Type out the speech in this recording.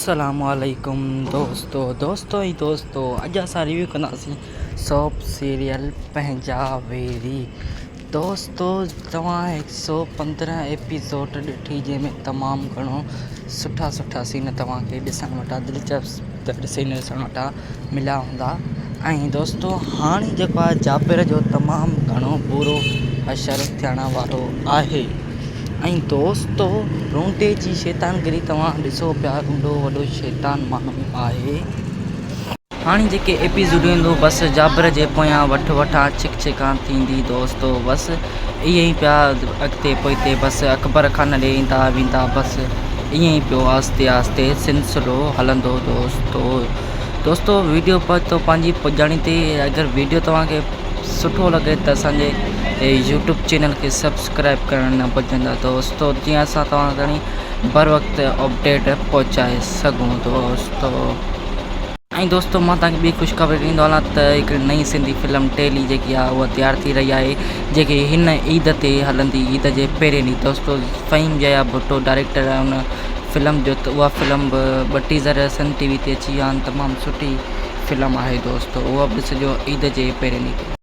अस्सलामुअलैकुम दोस्तों अज असां रिव्यू कंदासीं सोप सीरियल पंहिंजावेरी। दोस्तों तव्हां 115 एपिसोड ॾिठी जंहिंमें तमामु घणो सुठा सीन तव्हांखे ॾिसण वटां दिलचस्प सीन ॾिसण वटां मिलिया हूंदा। ऐं दोस्तों हाणे जेको आहे जाबिर जो तमामु घणो बुरो असरु थियण वारो आहे। ऐं दोस्तों रोंडे जी शैतानगिरी तव्हां ॾिसो पिया, रोंडो वॾो शैतान माण्हू आहे। हाणे जेके एपिसोड ईंदो बसि जाबिर जे पोयां वठां छिका थींदी। दोस्तों बसि ईअं ई पिया अॻिते पोइते बसि अकबर खान ॾे ईंदा वेंदा, बसि ईअं ई पियो आहिस्ते आहिस्ते सिलसिलो हलंदो। दोस्तों वीडियो पहुतो पंहिंजी पुॼाणी ते। अगरि वीडियो तव्हांखे सुठो लॻे त असांजे यूट्यूब चैनल खे सब्सक्राइब करणु न भुलिजंदा दोस्तों, जीअं असां तव्हां ताईं बर वक़्तु अपडेट पहुचाए सघूं दोस्तों। ऐं दोस्तों मां तव्हांखे ॿी ख़ुशख़बरी ॾींदो हलां त हिकिड़ी नई सिंधी फिल्म टेली जेकी आहे उहा तयारु थी रही आहे, जेकी हिन ईद ते हलंदी, ईद जे पहिरें ॾींहुं। दोस्तों फ़हीम जया भुट्टो डायरेक्टर आहे उन फिल्म जो, त उहा फिल्म ॿ टीज़र सन TV ते अची विया आहिनि। तमामु सुठी फिल्म आहे दोस्तों, उहा बि सॼो ईद जे पहिरें ॾींहुं ते।